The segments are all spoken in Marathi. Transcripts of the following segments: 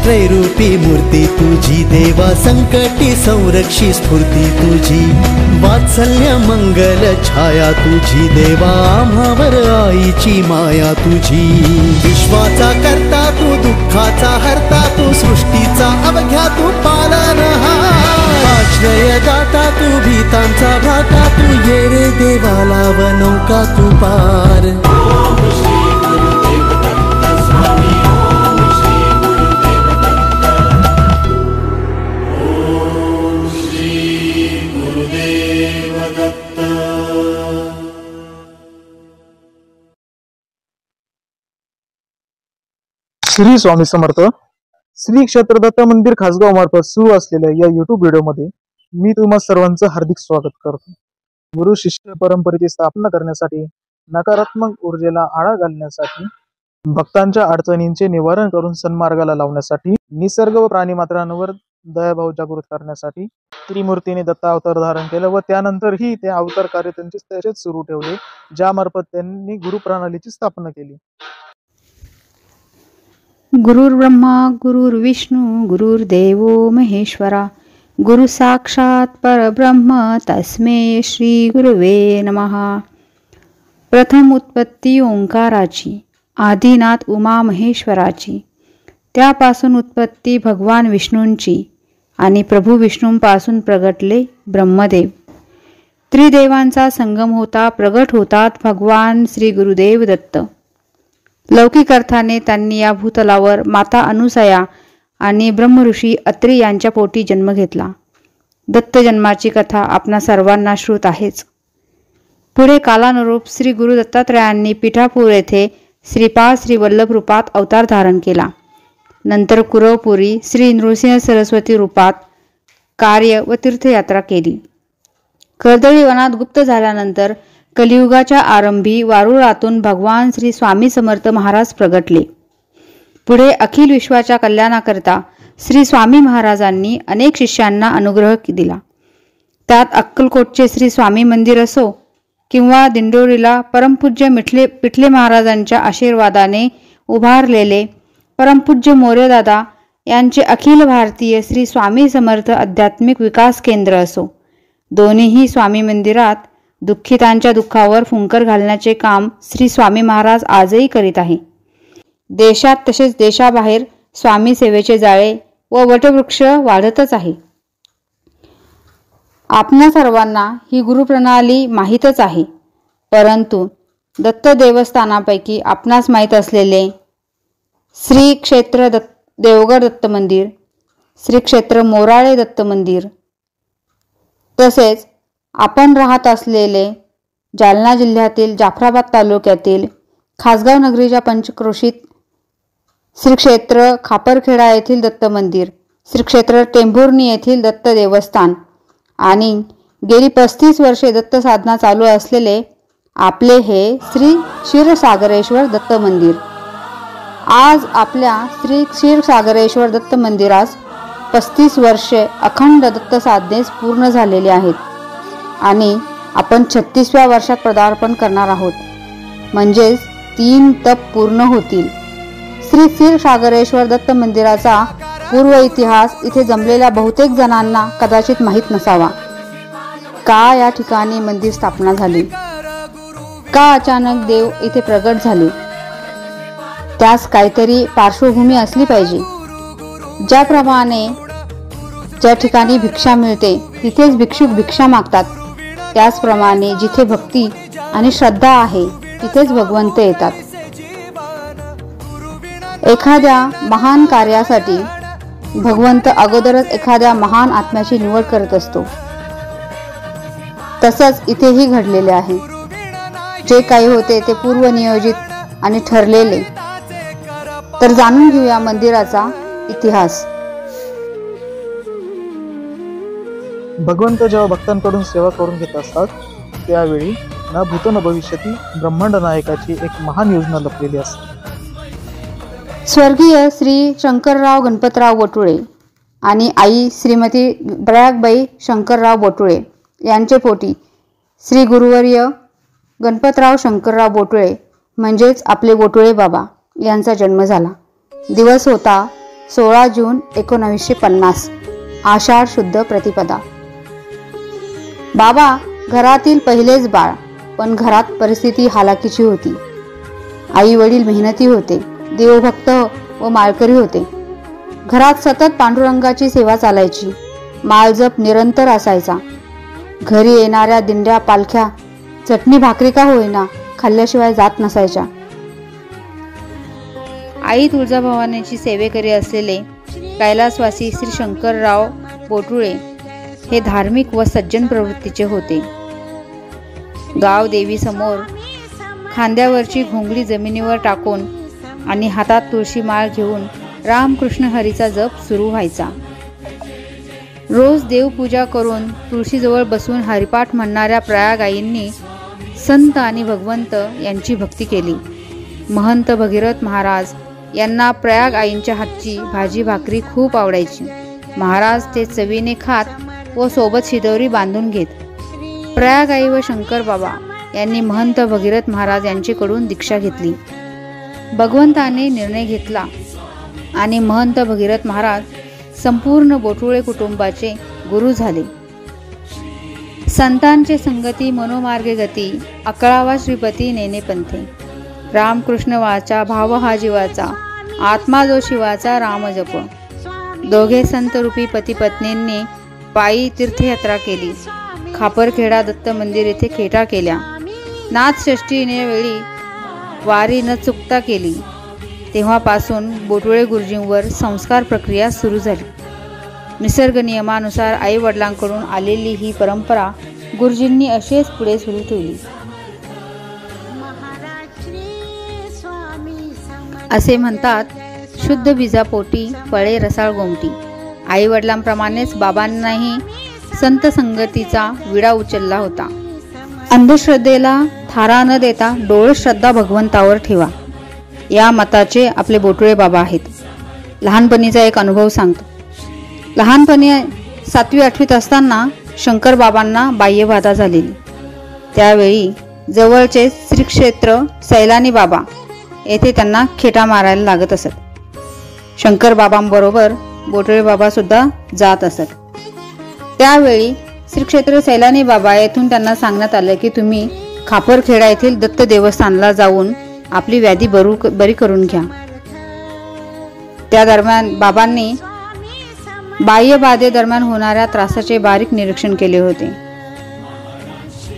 त्रैरूपी मूर्ती तुझी देवा, संकटी संरक्षी स्फूर्ती तुझी, वात्सल्य मंगल छाया तुझी देवा, आम्हावर आईची माया तुझी। विश्वाचा करता तू, दुःखाचा हरता तू, सृष्टीचा अवघ्या तू पालनहार, आश्रयदाता तू, भीतांचा भ्राता तू, ये रे देवा लाव नौका तू पार। श्री स्वामी समर्थ। श्री क्षेत्र दत्त मंदिर खासगाव मार्फत सुरू असलेल्या या युट्यूब व्हिडिओमध्ये मी तुम्हा सर्वांचं हार्दिक स्वागत करतो। गुरु शिष्य परंपरेची स्थापना करण्यासाठी, नकारात्मक ऊर्जेला आळा घालण्यासाठी, भक्तांच्या अडचणींचे निवारण करून सन्मार्गाला लावण्यासाठी, निसर्ग व प्राणीमात्रांवर दयाभाव जागृत करण्यासाठी त्रिमूर्तीने दत्त अवतार धारण केलं व त्यानंतरही ते अवतार कार्य त्यांचे तसेच सुरू ठेवले, ज्या मार्फत त्यांनी गुरु प्रणालीची स्थापना केली। गुरुर् ब्रह्मा गुरुर्विष्णू गुरुर्देवो महेश्वरा, गुरु साक्षात परब्रह्म तस्मै श्री गुरुवे नमः। प्रथम उत्पत्ती ओंकाराची, आदिनाथ उमा महेश्वराची, त्यापासून उत्पत्ती भगवान विष्णूंची आणि प्रभू विष्णूंपासून प्रगटले ब्रह्मदेव। त्रिदेवांचा संगम होता प्रगट होतात भगवान श्री गुरुदेव दत्त। लौकिक अर्थाने त्यांनी या भूतलावर माता अनुसया आणि ब्रह्मऋषी अत्री यांच्या पोटी जन्म घेतला। दत्त जन्माची कथा आपणा सर्वांना श्रुत आहेच। पुढे कालानुरूप श्री गुरु दत्तात्रयांनी पिठापूर येथे श्रीपाद श्री वल्लभ रूपात अवतार धारण केला। नंतर कुरवपुरी श्री नृसिंह सरस्वती रूपात कार्य व तीर्थयात्रा केली। कर्दळी वनात गुप्त झाल्यानंतर कलियुगाच्या आरंभी वारुळातून भगवान श्री स्वामी समर्थ महाराज प्रगटले। पुढे अखिल विश्वाच्या कल्याणाकरता श्री स्वामी महाराजांनी अनेक शिष्यांना अनुग्रह दिला। त्यात अक्कलकोटचे श्री स्वामी मंदिर असो किंवा दिंडोरीला परमपूज्य पिठले महाराजांच्या आशीर्वादाने उभारलेले परमपूज्य मोरेदादा यांचे अखिल भारतीय श्री स्वामी समर्थ आध्यात्मिक विकास केंद्र असो, दोन्हीही स्वामी मंदिरात दुःखितांच्या दुःखावर फुंकर घालण्याचे काम श्री स्वामी महाराज आजही करीत आहे। देशात तसेच देशाबाहेर स्वामी सेवेचे जाळे व वटवृक्ष वाढतच आहे। आपणा सर्वांना ही गुरुप्रणाली माहीतच आहे, परंतु दत्त देवस्थानापैकी आपणास माहीत असलेले श्री क्षेत्र देवगड दत्त मंदिर, श्री क्षेत्र मोराळे दत्त मंदिर, तसेच आपण राहत असलेले जालना जिल्ह्यातील जाफराबाद तालुक्यातील खासगाव नगरीच्या पंचक्रोशीत श्री क्षेत्र खापरखेडा येथील दत्त मंदिर, श्री क्षेत्र टेंभुर्णी येथील दत्त देवस्थान आणि गेली 35 वर्षे दत्त साधना चालू असलेले आपले हे श्री क्षीरसागरेश्वर दत्त मंदिर। आज आपल्या श्री क्षीरसागरेश्वर दत्त मंदिरास 35 वर्षे अखंड दत्त साधनेस पूर्ण झालेले आहेत आणि आपण 36व्या वर्षात पदार्पण करणार आहोत, म्हणजेच 3 तप पूर्ण होतील। श्री क्षीरसागरेश्वर दत्त मंदिराचा पूर्व इतिहास इथे जमलेल्या बहुतेक जणांना कदाचित माहीत नसावा। का या ठिकाणी मंदिर स्थापना झाली, का अचानक देव इथे प्रगट झाले, त्यास काहीतरी पार्श्वभूमी असली पाहिजे। ज्याप्रमाणे ज्या ठिकाणी भिक्षा मिळते तिथेच भिक्षुक भिक्षा मागतात, त्याचप्रमाणे जिथे भक्ती आणि श्रद्धा आहे तिथेच भगवंत येतात। एखाद्या महान कार्यासाठी भगवंत अगोदरच एखाद्या महान आत्म्याची निवड करत असतो, तसंच इथेही घडलेले आहे। जे काही होते ते पूर्वनियोजित आणि ठरलेले। तर जाणून घेऊया मंदिराचा इतिहास। भगवंत जेव्हा भक्तांकडून सेवा करून घेत असतात त्यावेळी ना भूत न भविष्यती ब्रह्मांड नायकाची एक महान योजना लपलेली असते। स्वर्गीय श्री शंकरराव गणपतराव बोटुळे आणि आई श्रीमती प्रयागबाई शंकरराव बोटुळे यांचे पोटी श्री गुरुवर्य गणपतराव शंकरराव बोटुळे म्हणजेच आपले बोटुळे बाबा यांचा जन्म झाला। दिवस होता 16 जून 1950 आषाढ शुद्ध प्रतिपदा. बाबा घरातील पहिलेच बाळ, पण घरात परिस्थिती हालाकीची होती. आई वडील मेहनती होते, देवभक्त व माळकरी होते. घरात सतत पांडुरंगाची सेवा चालायची. माळजप निरंतर असायचा. घरी येणाऱ्या दिंड्या पालख्या चटणी भाकरी का होईना खाल्ल्याशिवाय जात नसायच्या. आई तुळजाभवानीची सेवेकरी असलेले कैलासवासी श्री शंकरराव बोटुळे हे धार्मिक व सज्जन प्रवृत्तीचे होते. गाव देवी समोर खांद्यावरची घोंगडी जमिनीवर टाकून आणि हातात तुळशी माळ घेऊन रामकृष्ण हरीचा जप सुरू व्हायचा. रोज देवपूजा करून तुळशीजवळ बसून हरिपाठ म्हणणाऱ्या प्रयाग आईंनी संत आणि भगवंत यांची भक्ती केली. महंत भगीरथ महाराज यांना प्रयाग आईंच्या हातची भाजी भाकरी खूप आवडायची. महाराज ते चवीने खात व सोबत शिदोरी बांधून घेत. प्रयाग आई व शंकर बाबा यांनी महंत भगीरथ महाराज यांच्याकडून दीक्षा घेतली. भगवंताने निर्णय घेतला आणि महंत भगीरथ महाराज संपूर्ण बोटुळे कुटुंबाचे गुरु झाले. संतांचे संगती मनोमार्गे गती, अकळावा श्रीपती नेने पंथे. रामकृष्ण वाचा भाव हा जीवाचा, आत्मा जो शिवाचा राम जप. दोघे संत रूपी पती पत्नींनी पायी तीर्थयात्रा केली. खापरखेडा दत्त मंदिर येथे खेटा केल्या. नाथषष्ठीने वेळी वारी न चुकता केली. तेव्हापासून बोटुळे गुरुजींवर संस्कार प्रक्रिया सुरू झाली. निसर्ग नियमानुसार आई वडिलांकडून आलेली ही परंपरा गुरुजींनी अशीच पुढे सुरू ठेवली. असे म्हणतात, शुद्ध बीजापोटी फळे रसाळ गोमटी. आई वडिलांप्रमाणेच बाबांनाही संत संगतीचा विडा उचलला होता. अंधश्रद्धेला थारा न देता डोळ श्रद्धा भगवंतावर ठेवा, या मताचे आपले बोटुळे बाबा आहेत. लहानपणीचा एक अनुभव सांगतो. लहानपणी 7वी 8वीत असताना शंकर बाबांना बाह्यबाधा झालेली. त्यावेळी जवळचे श्री क्षेत्र सैलानी बाबा येथे त्यांना खेटा मारायला लागत असत. शंकर बाबांबरोबर बोटुळे बाबा सुद्धा जात असत. त्यावेळी श्री क्षेत्र सैलानी बाबा येथून त्यांना सांगण्यात आलं की तुम्ही खापरखेडा येथील दत्त देवस्थानला जाऊन आपली व्याधी बरी करून घ्या. त्या दरम्यान बाबांनी बाह्यबाधे दरम्यान होणाऱ्या त्रासाचे बारीक निरीक्षण केले होते.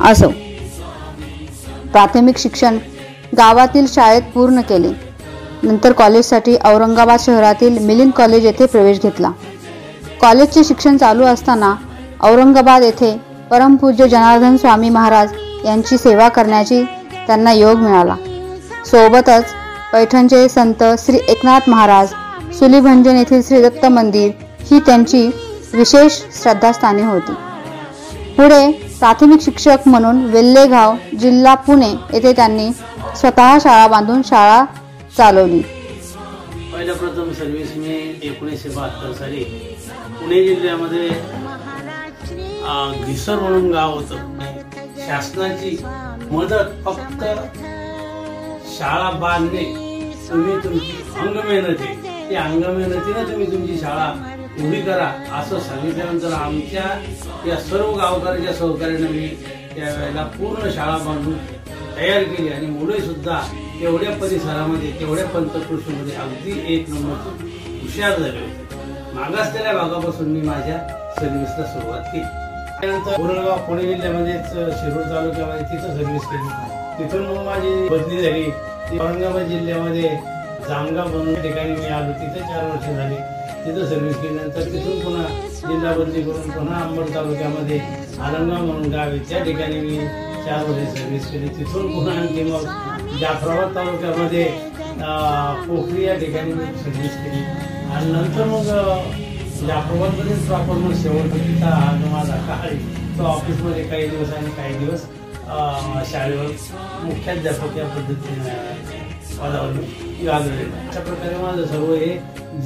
असो, प्राथमिक शिक्षण गावातील शाळेत पूर्ण केले. नंतर कॉलेजसाठी औरंगाबाद शहरातील मिलिंद कॉलेज येथे प्रवेश घेतला. कॉलेजचे शिक्षण चालू असताना औरंगाबाद येथे परमपूज्य जनार्दन स्वामी महाराज यांची सेवा करण्याची त्यांना योग मिळाला. सोबतच पैठणचे संत श्री एकनाथ महाराज, सुलीभंजन येथील श्री दत्त मंदिर ही त्यांची विशेष श्रद्धास्थाने होती. पुढे प्राथमिक शिक्षक म्हणून वेल्लेगाव, जिल्हा पुणे येथे त्यांनी स्वतः शाळा बांधून शाळा चालवली. पहिल्या प्रथम सर्व्हिस मी 1972 साली पुणे जिल्ह्यामध्ये घिसर म्हणून गाव होतं. शासनाची मदत फक्त शाळा बांधणे, तुम्ही तुमची अंगमेहनती, त्या अंगमेहनतीनं तुम्ही तुमची शाळा उभी करा असं सांगितल्यानंतर आमच्या या सर्व गावकऱ्याच्या सहकार्याने मी त्यावेळेला पूर्ण शाळा बांधून तयार केली आणि मुले सुद्धा तेवढ्या परिसरामध्ये, तेवढ्या पंचक्रोशीमध्ये अगदी 1 नंबर हुशार झाले होते. मागासलेल्या भागापासून मी माझ्या सर्व्हिसला सुरुवात केली. त्यानंतर उरणगाव पुणे जिल्ह्यामध्येच शिरूर तालुक्यामध्ये तिथं सर्व्हिस केली. तिथून मग माझी बदली झाली. औरंगाबाद जिल्ह्यामध्ये जामगाव म्हणून ठिकाणी मी आलो. तिथे 4 वर्ष झाली. तिथं सर्व्हिस केल्यानंतर तिथून पुन्हा जिल्हा बदली करून पुन्हा अंबड तालुक्यामध्ये आलमगाव म्हणून गाव आहे, त्या ठिकाणी मी 4 वर्ष सर्व्हिस केली. तिथून पुन्हा आणखी मग जाफराबाद तालुक्यामध्ये पोखरी या ठिकाणी मी सर्व्हिस केली आणि नंतर मग जाफराबादमध्येच प्रॉपर मग शेवटचा हा जो माझा काळ तो ऑफिसमध्ये काही दिवस आणि काही दिवस शाळेवर मुख्याध्यापक या पद्धतीने पदावर गाजवले. अशा प्रकारे माझं सर्व हे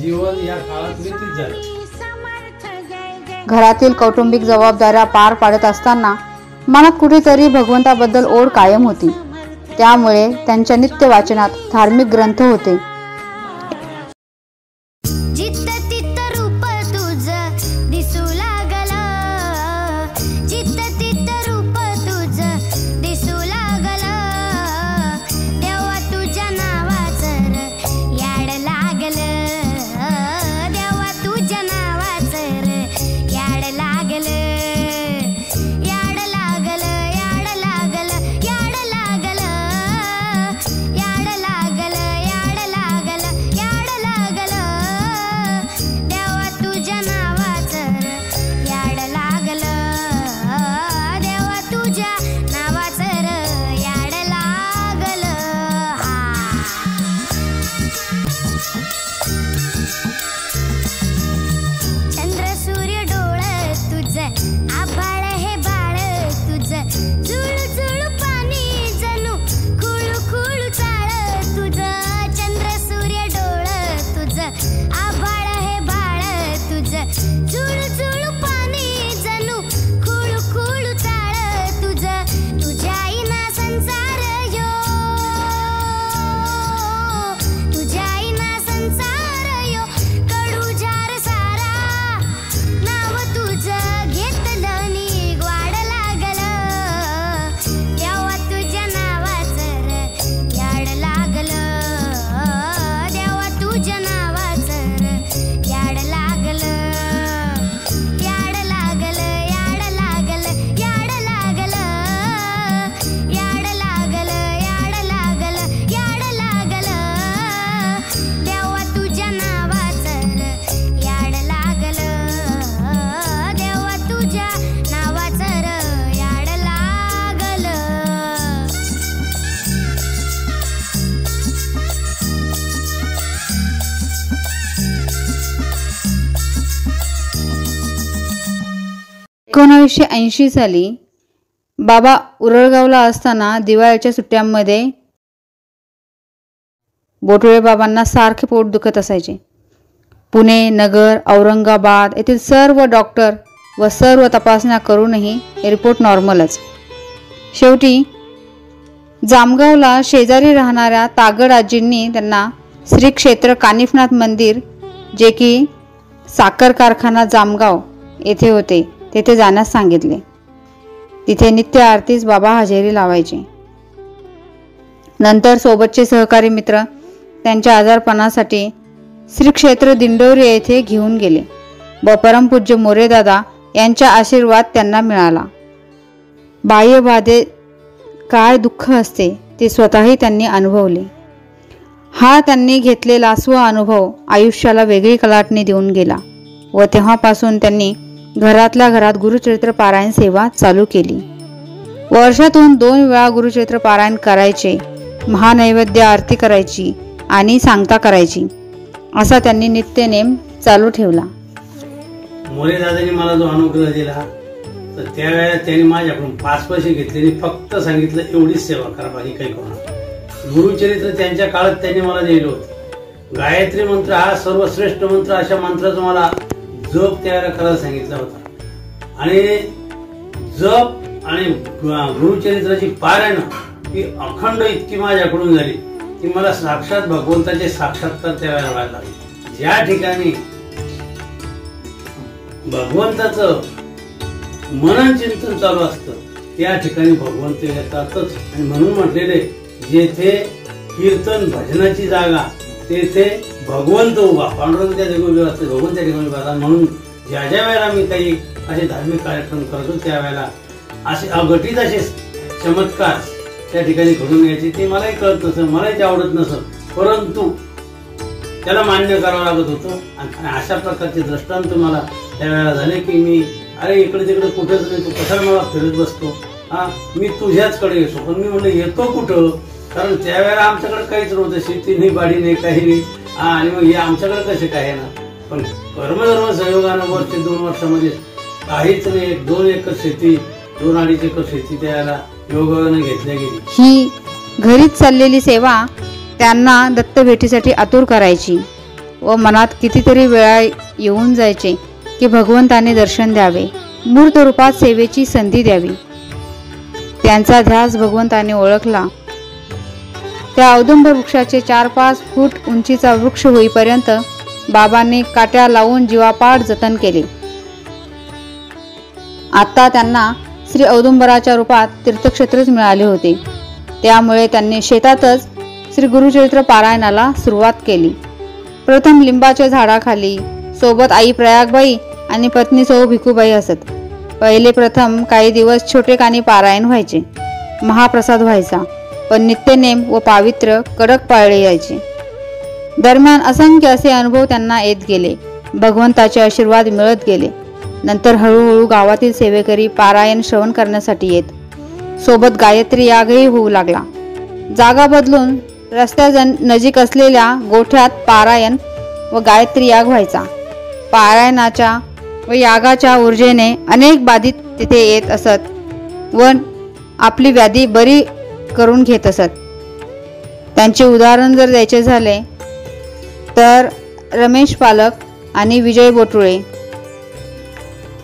जीवन या काळात व्यतीत झालं. घरातील कौटुंबिक जबाबदाऱ्या पार पाडत असताना मनात कुठेतरी भगवंताबद्दल ओढ कायम होती. त्यामुळे त्यांच्या नित्य वाचनात धार्मिक ग्रंथ होते. 1980 साली बाबा उरळगावला असताना दिवाळीच्या सुट्ट्यांमध्ये बोटुळे बाबांना सारखे पोट दुखत असायचे. पुणे, नगर, औरंगाबाद येथील सर्व डॉक्टर व सर्व तपासण्या करूनही रिपोर्ट नॉर्मलच. शेवटी जामगावला शेजारी राहणाऱ्या तागड आजींनी त्यांना श्री क्षेत्र कानिफनाथ मंदिर, जे की साखर कारखाना जामगाव येथे होते, तेथे जाण्यास सांगितले. तिथे नित्य आरतीस बाबा हजेरी लावायचे. नंतर सोबतचे सहकारी मित्र त्यांच्या आजारपणासाठी श्री क्षेत्र दिंडोरी येथे घेऊन गेले व परमपूज्य मोरेदादा यांचा आशीर्वाद त्यांना मिळाला. बाह्यबाधे काय दुःख असते ते स्वतःही त्यांनी अनुभवले. हा त्यांनी घेतलेला अनुभव आयुष्याला वेगळी कलाटणी देऊन गेला व तेव्हापासून त्यांनी घरातल्या घरात गुरुचरित्र पारायण सेवा चालू केली. वर्षातून 2 वेळा गुरुचरित्र पारायण करायचे, महानैवेद्य आरती करायची आणि सांगता करायची, असा त्यांनी नित्यनेम चालू ठेवला. मोरेदादांनी मला जो अनुग्रह दिला तर त्यावेळेला त्यांनी माझ्याकडून 5 पैसे घेतले आणि फक्त सांगितलं एवढीच सेवा करा, बाकी काही करू नका. गुरुचरित्र त्यांच्या काळात त्यांनी मला दिलं होतं. गायत्री मंत्र हा सर्वश्रेष्ठ मंत्र, अशा मंत्राचा मला जप त्यावेळेला करायला सांगितला होता. आणि जप आणि गुरुचरित्राची पारायण ही अखंड इतकी माझ्याकडून झाली की मला साक्षात भगवंताचे साक्षात्कार त्यावेळेला व्हायला लागले. ज्या ठिकाणी भगवंताचं मनन चिंतन चालू असतं त्या ठिकाणी भगवंत येतातच. आणि म्हणून म्हटलेले, जेथे कीर्तन भजनाची जागा तेथे भगवंत उभा. पांडुरंग त्या ठिकाणी उभे असते, भगवंत त्या ठिकाणी उभा. म्हणून ज्या ज्या वेळेला मी काही असे धार्मिक कार्यक्रम करतो त्यावेळेला असे अघटित असे चमत्कार त्या ठिकाणी घडून यायचे. ते मलाही कळत नसत, मलाही ते आवडत नसत, परंतु त्याला मान्य करावं लागत होतं. आणि अशा प्रकारचे दृष्टांत मला त्यावेळेला झाले की मी अरे इकडे तिकडे कुठेच नाही, तू कशाला मला फिरत बसतो, मी तुझ्याचकडे येतो. पण मी म्हणलं येतो कुठं, कारण त्यावेळेला आमच्याकडे काहीच नव्हतं, शेती नाही, बाडी नाही, काही नाही. आणि मग हे आमच्याकडे कसे काय ना. पण कर्मधर्म संयोगानं वर्ष 2 वर्षामध्ये काहीच नाही. 2 एकर शेती, 2-2.5 एकर शेती त्याला योगाने घेतल्या गेली. ही घरीच चाललेली सेवा त्यांना दत्त भेटीसाठी आतुर करायची व मनात कितीतरी वेळा येऊन जायचे की भगवंताने दर्शन द्यावे, मूर्त रूपात सेवेची संधी द्यावी. त्यांचा ध्यास भगवंताने ओळखला. त्या औदुंबर वृक्षाचे 4-5 फूट उंचीचा वृक्ष होईपर्यंत बाबांनी काट्या लावून जीवापाड जतन केले. आता त्यांना श्री औदुंबराच्या रूपात तीर्थक्षेत्रच मिळाले होते. त्यामुळे त्यांनी शेतातच श्री गुरुचरित्र पारायणाला सुरुवात केली. प्रथम लिंबाच्या झाडाखाली, सोबत आई प्रयागबाई आणि पत्नी सौ भिकूबाई असत. पहिले प्रथम काही दिवस छोटे कानी पारायण व्हायचे, महाप्रसाद व्हायचा, पण नित्यनेम व पावित्र्य कडक पाळले यायचे. दरम्यान असंख्य असे अनुभव त्यांना येत गेले, भगवंताचे आशीर्वाद मिळत गेले. नंतर हळूहळू गावातील सेवेकरी पारायण श्रवण करण्यासाठी येत. सोबत गायत्री यागही होऊ लागला. जागा बदलून रस्त्या नजीक असलेल्या गोठ्यात पारायण व गायत्री याग व्हायचा. पारायणाच्या व यागाच्या ऊर्जेने अनेक बाधित तिथे येत असत व आपली व्याधी बरी करून घेत असत. त्यांचे उदाहरण जर द्यायचे झाले तर रमेश पालक आणि विजय बोटुळे.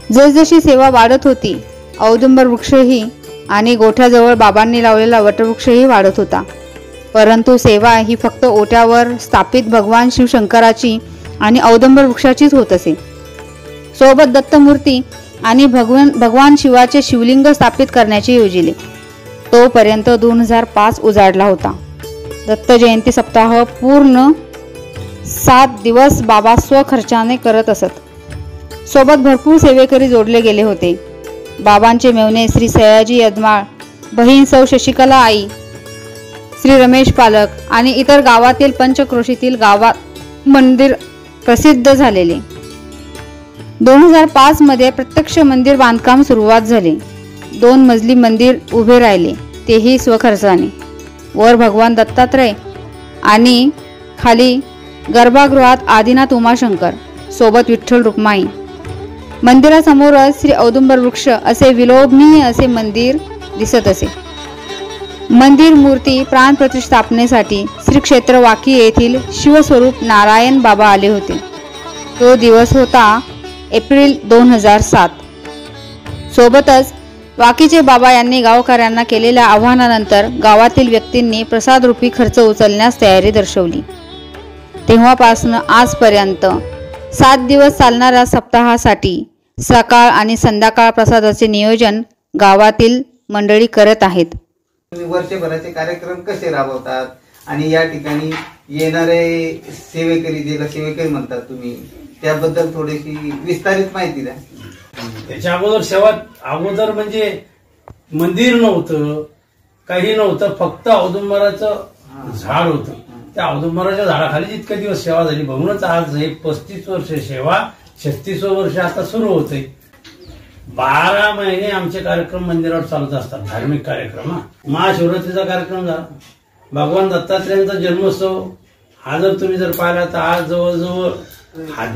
जसजशी सेवा वाढत होती, औदुंबर वृक्षही आणि गोठ्याजवळ बाबांनी लावलेला वटवृक्षही वाढत होता. परंतु सेवा ही फक्त ओट्यावर स्थापित भगवान शिवशंकराची आणि औदुंबर वृक्षाचीच होत असे. सोबत दत्तमूर्ती आणि भगवान शिवाचे शिवलिंग स्थापित करण्याचे योजिले. तोपर्यंत 2005 उजाडला होता. दत्त जयंती सप्ताह पूर्ण 7 दिवस बाबा स्वखर्चाने करत असत. सोबत भरपूर सेवेकरी जोडले गेले होते. बाबांचे मेवणे श्री सयाजी यदमाळ, बहीण सौ शशिकला आई, श्री रमेश पालक आणि इतर गावातील पंचक्रोशीतील गावात मंदिर प्रसिद्ध झालेले. 2005 मध्ये प्रत्यक्ष मंदिर बांधकाम सुरुवात झाले. 2 मजली मंदिर उभे राहिले, तेही स्वखर्चाने. वर भगवान दत्तात्रय आणि खाली गर्भगृहात आदिनाथ उमाशंकर, सोबत विठ्ठल रुक्माई. मंदिरासमोरच श्री औदुंबर वृक्ष असे विलोभनीय असे मंदिर दिसत असे. मंदिर मूर्ती प्राण प्रतिष्ठापनेसाठी श्री क्षेत्र वाकी येथील शिवस्वरूप नारायण बाबा आले होते. तो दिवस होता एप्रिल 2007. सोबतच वाकीचे बाबा यांनी गावकऱ्यांना केलेल्या आव्हानानंतर गावातील व्यक्तींनी प्रसादरूपी खर्च उचलण्यास तयारी दर्शवली. तेव्हापासून आजपर्यंत 7 दिवस चालणाऱ्या सप्ताहासाठी सकाळ आणि संध्याकाळ प्रसादाचे नियोजन गावातील मंडळी करत आहेत. वर्षभराचे कार्यक्रम कसे राबवतात आणि या ठिकाणी येणारे सेवेकरी, ज्याला सेवेकरी म्हणतात तुम्ही, त्याबद्दल थोडीशी विस्तारित माहिती द्या. त्याच्या अगोदर म्हणजे मंदिर नव्हतं, काही नव्हतं, फक्त औदुंबराचं झाड होतं. त्या औदुंबराच्या झाडाखाली इतके दिवस सेवा झाली. म्हणूनच आज हे 35 वर्ष सेवा, 36 वर्ष आता सुरू होते. 12 महिने आमचे कार्यक्रम मंदिरावर चालत असतात, धार्मिक कार्यक्रम. महाशिवरात्रीचा कार्यक्रम झाला, भगवान दत्तात्रेयांचा जन्मोत्सव हा जर तुम्ही पाहिला तर आज जवळजवळ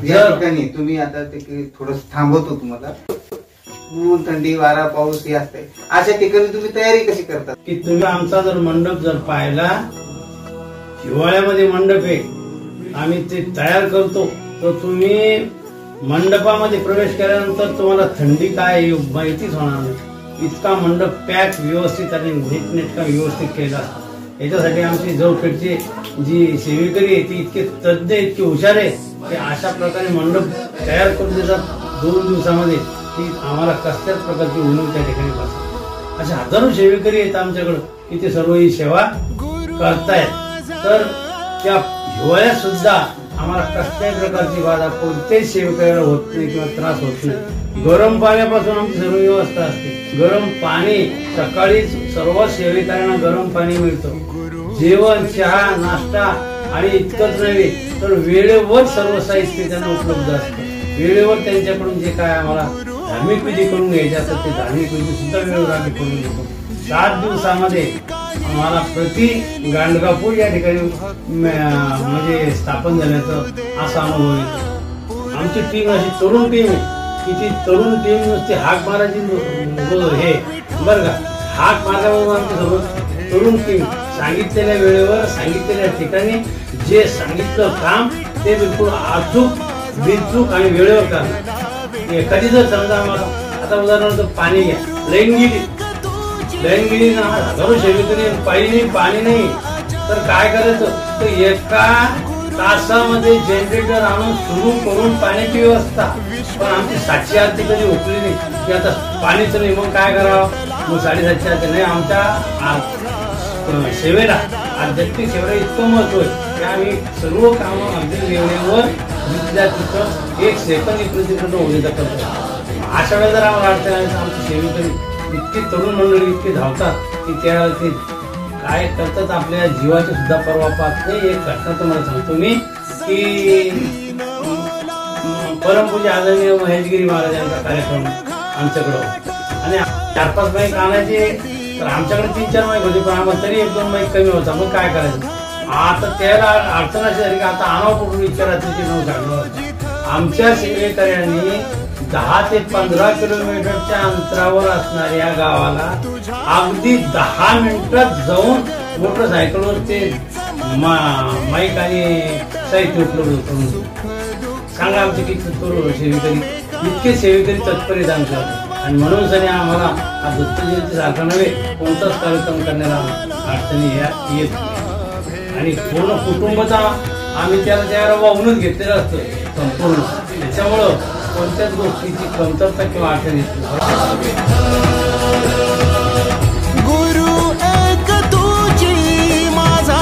या ठिकाणी तुम्ही आता ते थोडं थांबवतो, तुम्हाला ऊन, थंडी, वारा, पाऊस हे असते, अशा ठिकाणी तुम्ही तयारी कशी करता? की तुम्ही आमचा जर मंडप पाहिला, हिवाळ्यामध्ये मंडप आहे, आम्ही ते तयार करतो, तर तुम्ही मंडपामध्ये प्रवेश केल्यानंतर तुम्हाला थंडी काय माहितीच होणार नाही. इतका मंडप पॅक व्यवस्थित आणि नीटनेटका व्यवस्थित केला. याच्यासाठी आमची जवळकडची जी सेवेकरी आहे ती इतके तज्ञ, इतके हुशार आहे की अशा प्रकारे मंडप तयार करून देतात 2 दिवसामध्ये की आम्हाला कसल्याच प्रकारची उणीव त्या ठिकाणी बसतात. अशा हजारो सेवेकरी आहेत आमच्याकडं की ते सर्व ही सेवा करतायत. तर त्या हिवाळ्यात सुद्धा आम्हाला कसल्याही प्रकारची बाधा कोणत्याही सेवेकऱ्याला होत नाही किंवा त्रास होत नाही. गरम पाण्यापासून आमची सर्व व्यवस्था असते. गरम पाणी सकाळी सर्व सेवेकऱ्यांना गरम पाणी मिळतं. जेवण, चहा, नाश्ता आणि इतकंच नव्हे तर वेळेवर सर्व साहित्य त्यांना उपलब्ध असतं. वेळेवर त्यांच्याकडून जे काय आम्हाला धार्मिक विधी करून घ्यायचे असतात ते धार्मिक विधी सुद्धा वेळेवर आम्ही करून घेतो. 7 दिवसामध्ये आम्हाला प्रति गांडगापूर या ठिकाणी म्हणजे स्थापन झाल्याचं असा अनुभव येतो. आमची टीम अशी तरुण टीम आहे की ती तरुण टीम नुसती हाक मारायची हे बरं का, हाक मारल्यावर आमची सर्व तरुण टीम सांगितलेल्या वेळेवर, सांगितलेल्या ठिकाणी जे सांगितलं काम ते बिलकुल अचूक, बिनचूक आणि वेळेवर करणार. एखादी जर समजा आम्हाला आता उदाहरणार्थ पाणी घ्या, लाईन गेली ना, हजारो सेवेकरी पाणी नाही तर काय करायचं, तर एका तासामध्ये जनरेटर आणून सुरू करून पाण्याची व्यवस्था. पण आमची 700 आरती कधी उठली नाही की आता पाणीच नाही, मग काय करावं, मग 750 आरती नाही. आमच्या सेवेला, आध्यात्मिक सेवेला इतकं महत्व आहे की आम्ही सर्व कामं अगदी वेळेवर जिथल्या तिथं 1 सेकंद इकडे तिकडे होऊ करतो. अशा वेळेला जर आम्हाला अडचण आहे तर आमची सेवेकरी इतकी तरुण मंडळी इतके धावतात की त्या ते काय करतात, आपल्या जीवाची सुद्धा पर्वा पाहत नाही. एक घटना तुम्हाला सांगतो मी की परमपूज्य आदरणीय महेशगिरी महाराजांचा कार्यक्रम आमच्याकडं आणि 4-5 माईक आणायचे, तर आमच्याकडे 3-4 माईक होते पण आम्हाला तरी 1-2 माईक कमी होता. मग काय करायचं, आता त्याला अडचण अशी झाली की आता आणावं कुठून विचारायचं 9 साडे 9. आमच्या सेवेकऱ्यांनी 10 ते 15 किलोमीटरच्या अंतरावर असणाऱ्या गावाला अगदी 10 मिनिटात जाऊन मोटरसायकलवर ते माईक आणि साहित्य उपलब्ध करून सांगा. आमचे किती सेवेकरी, इतके सेवेकरी तत्पर आहेत आमच्यावर. आणि म्हणून सनी आम्हाला हा दत्त जयंती सारखा नव्हे कोणताच कार्यक्रम करण्याला अडचणी येत नाही. आणि पूर्ण कुटुंबाचा आम्ही त्याला वाहूनच घेतलेलं असतं संपूर्ण. त्याच्यामुळं कोणत्याच गोष्टीची कमतरता किंवा अडचण येत नाही. गुरु एक तुझी माझा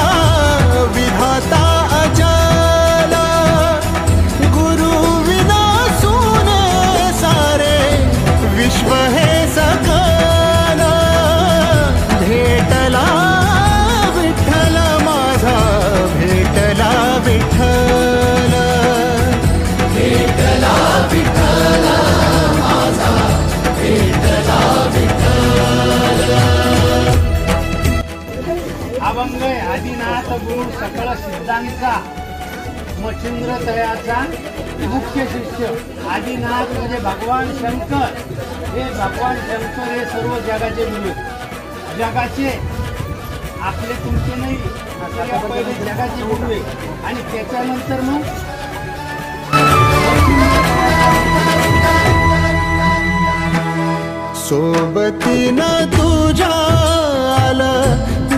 विधाता अजल, गुरु विना सुने सारे विश्व हे सकल. भेटला विठ्ठल माझा, भेटला विठ्ठल, भेटला विठ्ठल माझा, भेटला विठ्ठल. मच्छिंद्रतयाचा मुख्य शिष्य आदिनाथ म्हणजे भगवान शंकर. हे भगवान शंकर हे सर्व जगाचे गुरु, जगाचे आपले तुमचे नाही, सगळ्या पहिले जगाचे गुरु आहे. आणि त्याच्यानंतर मग सोबतीनं तुझ्या आलं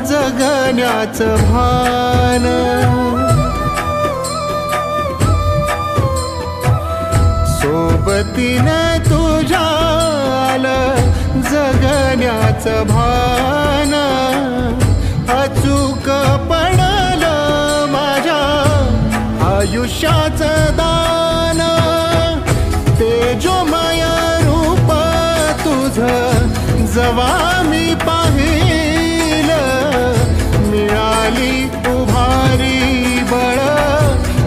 जगण्याचं भान, सोबतीनं तुझ्या आलं जगण्याचं भान, अचूक पडलं माझ्या आयुष्याचं दान, तेजोमय रूप तुझं जवा मी पाहिलं, मिळाली उभारी बळ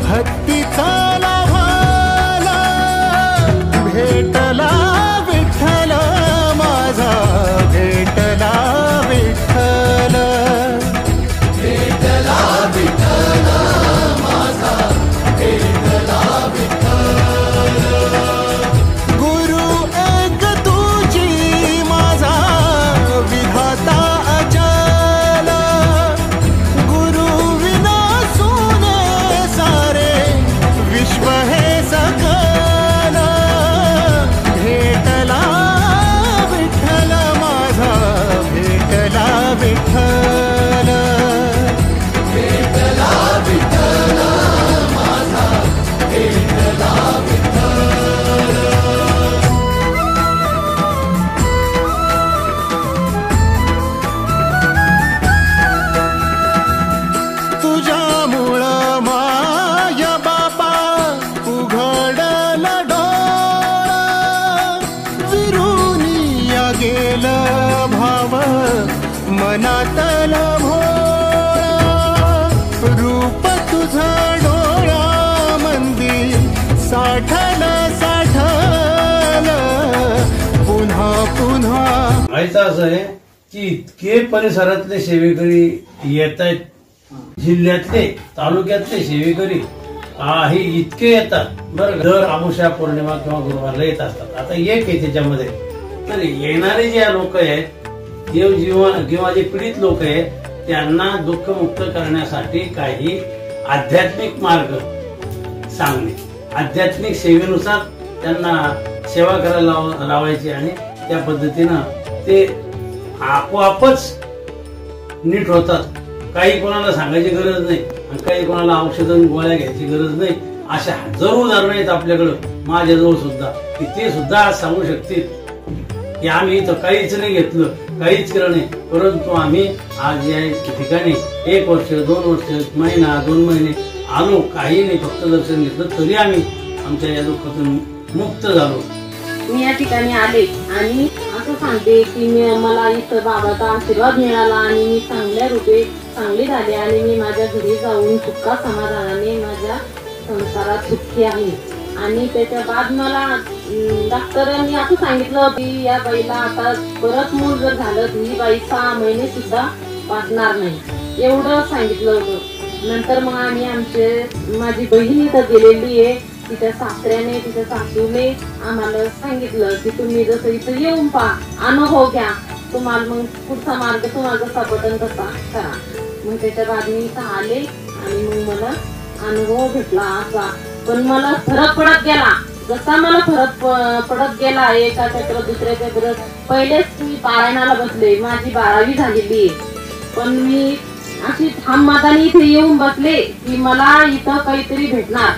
हत्तीचा लाभाला, भेटला विठ्ठल माझा, भेटला विठ्ठल, भेटला विठ्ठल माझा, भेटला विठ्ठल. गुरु एक तुझी माझा विधाता अचल, गुरु विना सुने सारे विश्व हे सकल, भेटला विठ्ठल माझा, भेटला विठ्ठल, भेटला विठ्ठल माझा, भेटला विठ्ठल. तुझ्यामुळं माय बापा उघडलं डोळं, विरुनिया गेलं भाव मनातलं भोळं, रूप तुझं डोळ्यामंदी साठलं साठलं, पुन्हा पुन्हा. व्हायचं असं आहे की इतके परिसरातले सेवेकरी येत आहेत, जिल्ह्यातले तालुक्यातले सेवेकरी हे इतके येतात बरं. दर अमावस्या पौर्णिमा किंवा गुरुवारला येत असतात. आता एक आहे त्याच्यामध्ये, तर येणारे जे लोक आहेत किंवा जे पीडित लोक आहेत त्यांना दुःखमुक्त करण्यासाठी काही आध्यात्मिक मार्ग सांगणे, आध्यात्मिक सेवेनुसार त्यांना सेवा करायला लावायची आणि त्या पद्धतीनं ते आपोआपच नीट होतात. काही कोणाला सांगायची गरज नाही आणि काही कोणाला औषधं गोळ्या घ्यायची गरज नाही. अशा हजारो उदाहरणं आहेत आपल्याकडं, माझ्याजवळ सुद्धा, की ते सुद्धा आज सांगू शकतील की आम्ही इथं काहीच नाही घेतलं, काहीच केलं नाही, परंतु आम्ही आज या ठिकाणी 1 वर्ष 2 वर्ष महिना 2 महिने आलो, काही नाही, फक्त दर्शन घेतलं तरी आम्ही आमच्या या दुःखातून मुक्त झालो. मी या ठिकाणी आले आणि असं सांगते की मला इथं बाबाचा आशीर्वाद मिळाला आणि मी चांगल्या रूपे चांगली झाले आणि मी माझ्या घरी जाऊन सुखा समाधानाने माझ्या संसारात सुखी आहे. आणि त्याच्या बाद मला डॉक्टरांनी असं सांगितलं की या बाईला आता परत मूल जर झालं तर ही बाई 6 महिने सुद्धा वाचणार नाही, एवढं सांगितलं होतं. नंतर मग आम्ही माझी बहीण इथं गेलेली आहे, तिच्या सासऱ्याने तिच्या सासूने आम्हाला सांगितलं की तुम्ही जसं इथं येऊन पहा, अनुभव घ्या, तुम्हाला मग पुढचा मार्ग तुम्हाला जसा पटन तसा करा. मग त्याच्या बाद मी इथं आले आणि मग मला अनुभव भेटला असा. पण मला फरक पडत गेला, जसा मला फरक पडत गेला एका चक्र दुसऱ्या चक्र. पहिलेच मी पारायणाला बसले, माझी 12वी झालेली आहे, पण मी अशी ठाम मातानी इथे येऊन बसले की मला इथं काहीतरी भेटणार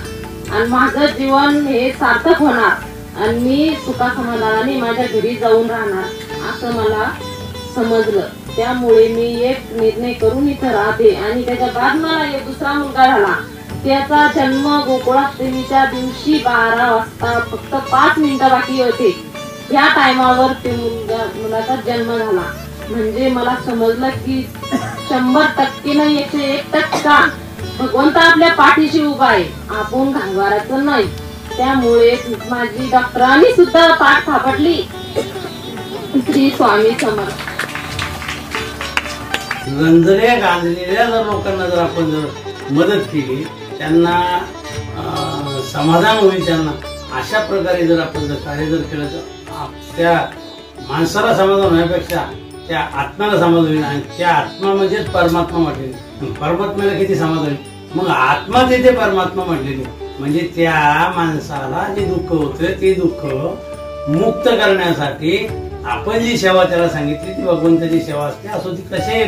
आणि माझं जीवन हे सार्थक होणार आणि मी सुखा समाधानाने माझ्या घरी जाऊन राहणार असं मला समजलं. त्यामुळे मी एक निर्णय करून इथं राहते. आणि त्याच्या बाद मला एक दुसरा मुलगा झाला, त्याचा जन्म गोकुळाष्टमीच्या दिवशी 12 वाजता फक्त 5 मिनिटं बाकी होते, या टायमावर ते मुलाचा जन्म झाला. म्हणजे मला समजलं की 100% नाही 101% भगवंत आपल्या पाठीशी उभा आहे, आपण घालवाराचं नाही. त्यामुळे माझी डॉक्टरांनी सुद्धा पाठ थापटली. श्री स्वामी समर्थ. गंजऱ्या गांजलेल्या जर लोकांना जर आपण जर मदत केली, त्यांना समाधान होईल त्यांना. अशा प्रकारे जर आपण जर कार्य जर केलं तर त्या माणसाला समाधान होण्यापेक्षा त्या आत्म्याला समाधान होईल. आणि त्या आत्मा म्हणजेच परमात्मा म्हटलेली. परमात्म्याला किती समाधान होईल. मग आत्मा तिथे परमात्मा म्हटलेली. म्हणजे त्या माणसाला जे दुःख होतं ते दुःख मुक्त करण्यासाठी आपण जी सेवा त्याला सांगितली ती भगवंताची सेवा असते. असो ती कशाही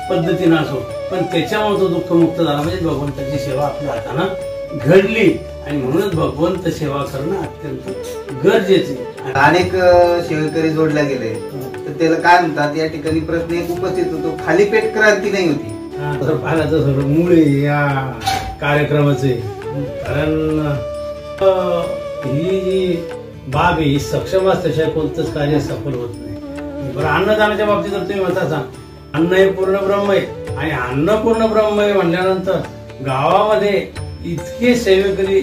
पद्धतीनं असो, पण त्याच्यामुळे तो दुःख मुक्त झाला म्हणजे भगवंताची सेवा आपल्या हातानं घडली. आणि म्हणूनच भगवंत सेवा करणं अत्यंत गरजेचे. अनेक सेवेकरी जोडल्या गेले तर त्याला काय म्हणतात. या ठिकाणी प्रश्न एक उपस्थित होतो, खाली पेट क्रांती नाही होती. तर पाहिलं सगळं मूळ या कार्यक्रमाचे. कारण ही जी बाब ही सक्षम असल्याशिवाय कोणतंच कार्य सफल होत नाही. बरं, अन्नदानाच्या बाबतीत तर तुम्ही म्हणता सांग, अन्न हे पूर्ण ब्रह्म आहे. आणि अन्न पूर्ण ब्रह्म आहे म्हणल्यानंतर गावामध्ये इतके सेवेकरी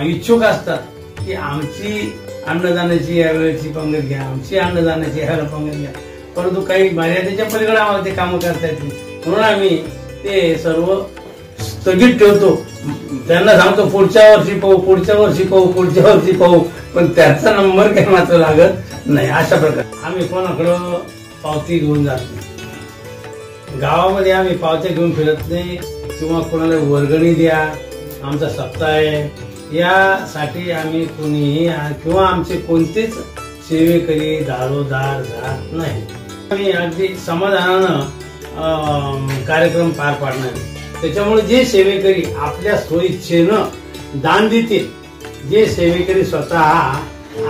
इच्छुक असतात की आमची अन्नदानाची यावेळेची पंगत घ्या, आमची अन्नदानाची यावेळेला पंगत घ्या. परंतु काही मर्यादेच्या पलीकडे आम्हाला ते कामं करता येत नाही. म्हणून आम्ही ते सर्व स्थगित ठेवतो. त्यांना सांगतो पुढच्या वर्षी पाहू, पुढच्या वर्षी पाहू, पुढच्या वर्षी पाहू. पण त्याचा नंबर काही मात्र लागत नाही. अशा प्रकारे आम्ही कोणाकडं पावती घेऊन जात नाही. गावामध्ये आम्ही पावत्या घेऊन फिरत नाही किंवा कोणाला वर्गणी द्या, आमचा सप्ताह आहे यासाठी आम्ही कोणीही किंवा आमचे कोणतेच सेवेकरी दारोदार जात नाही. आम्ही अगदी समाधानानं कार्यक्रम पार पाडणार. त्याच्यामुळे जे सेवेकरी आपल्या स्वइच्छेनं दान देतील, जे सेवेकरी स्वतः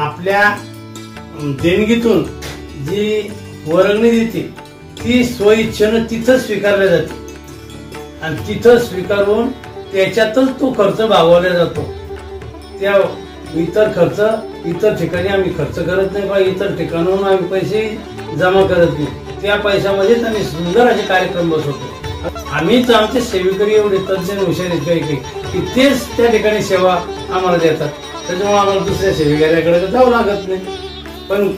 आपल्या देणगीतून जी वर्गणी देतील ती स्वइच्छेनं तिथं स्वीकारल्या जाते. आणि तिथं स्वीकारून त्याच्यातच तो खर्च भागवला जातो. त्या इतर ठिकाणी आम्ही खर्च करत नाही, किंवा इतर ठिकाणाहून आम्ही पैसे जमा करत नाही. त्या पैशामध्येच आम्ही सुंदर असे कार्यक्रम बसवतो. आम्हीच आमचे सेवेकरी एवढे तज्ञ हुशार आहेत की तेच त्या ठिकाणी सेवा आम्हाला देतात. त्याच्यामुळे आम्हाला दुसऱ्या सेवेकऱ्याकडे जावं लागत नाही. पण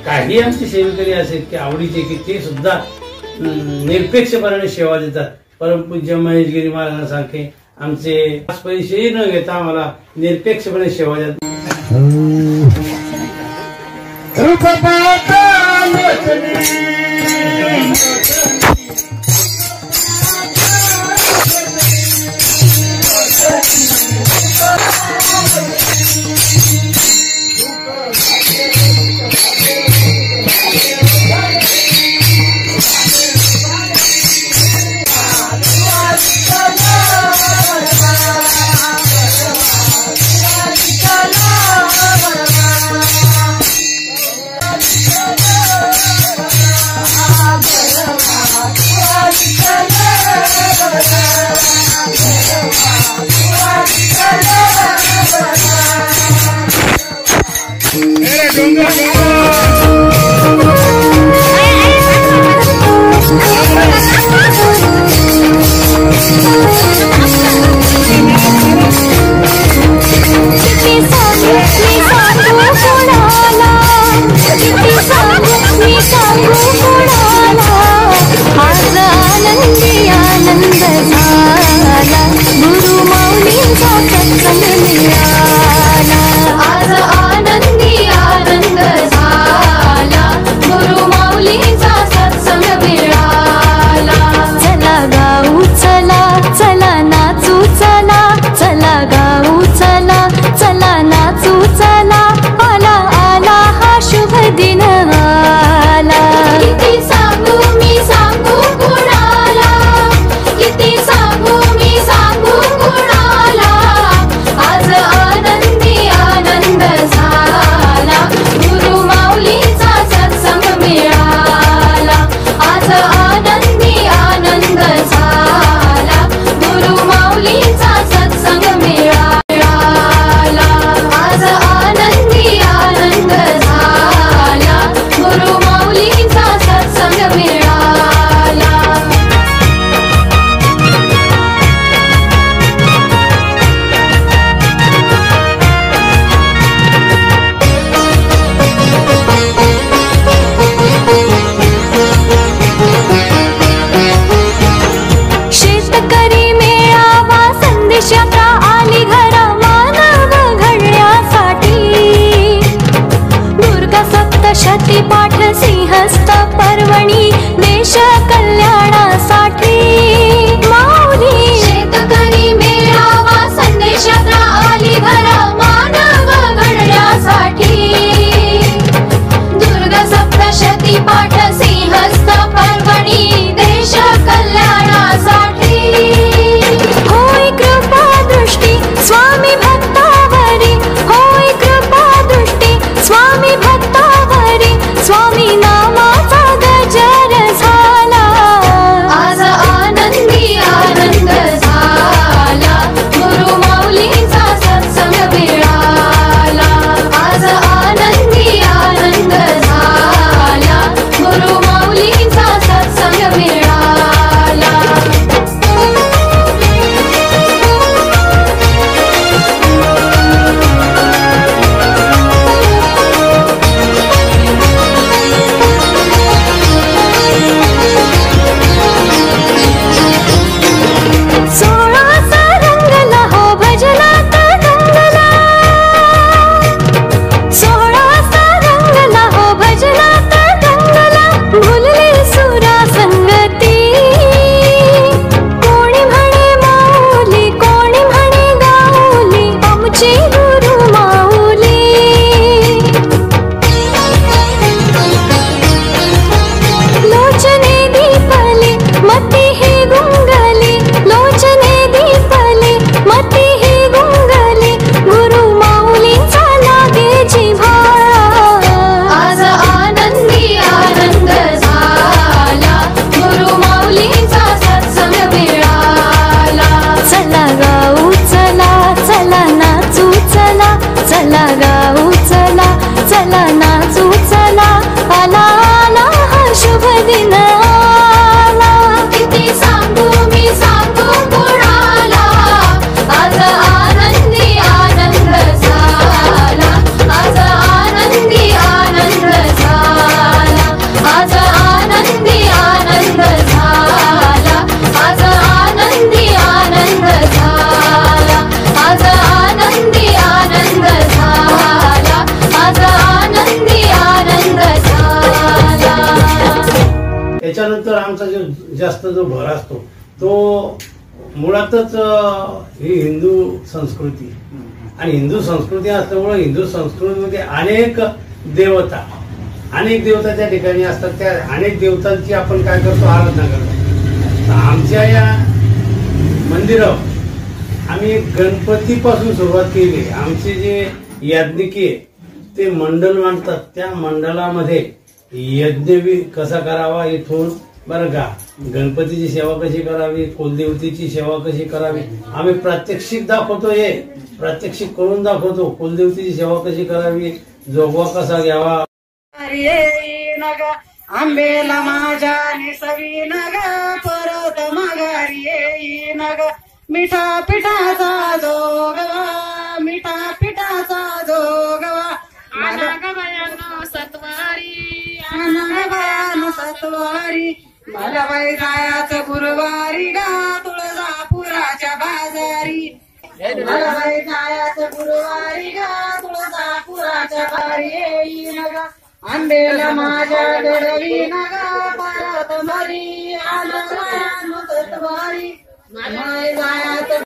काही आमचे सेवेकरी असेल की आवडीचे की ते सुद्धा निरपेक्षपणाने सेवा देतात. परमपूज्य महेशगिरी महाराजांसारखे आमचे पैसेही न घेता आम्हाला निरपेक्षपणे सेवा देतात. आज आनंदी आनंद चला नाचू चला, आला आला हा शुभ दिन आला. किती सांगू मी सांगू कोणाला, आज आनंदी आनंद झाला, आज आनंदी आनंद झाला, आज आनंदी आनंद झाला, आज आनंदी आनंद झाला, आज आनंदी आनंद झाला, आज आनंदी आनंद झाला. त्याच्यानंतर आमचा जो जास्त जो भर असतो तो मुळातच ही हिंदू संस्कृती, आणि हिंदू संस्कृती असल्यामुळे हिंदू संस्कृतीमध्ये अनेक देवता त्या ठिकाणी असतात. त्या अनेक देवतांची आपण काय करतो, आराधना करतो. आमच्या या मंदिरावर आम्ही गणपतीपासून सुरुवात केली. आमचे जे याज्ञिकी ते मंडळ मांडतात, त्या मंडळामध्ये यज्ञ कसा करावा इथून बरं का, गणपतीची सेवा कशी करावी, कुलदेवतेची सेवा कशी करावी, आम्ही प्रात्यक्षिक दाखवतो. हे प्रात्यक्षिक करून दाखवतो. कुलदेवतेची सेवा कशी करावी, जोगवा कसा घ्यावा. आंबेला माझ्या निसवी नग परत माघारी येई नग. मिठा पिठाचा जोगवा, मिठा पिठाचा जोगवा. गवयानो सत्वारी, गवयानो सत्वारी. मला बाई जायाचं गुरुवारी गा तुळजापुराच्या बाजारी. मला बाई जायाचं गुरुवारी गा तुळजापुराच्या बारी येई नगा. आंबेला माझ्या गडवी नगा परत मरी. आलं सत्वारी मला जायाचं.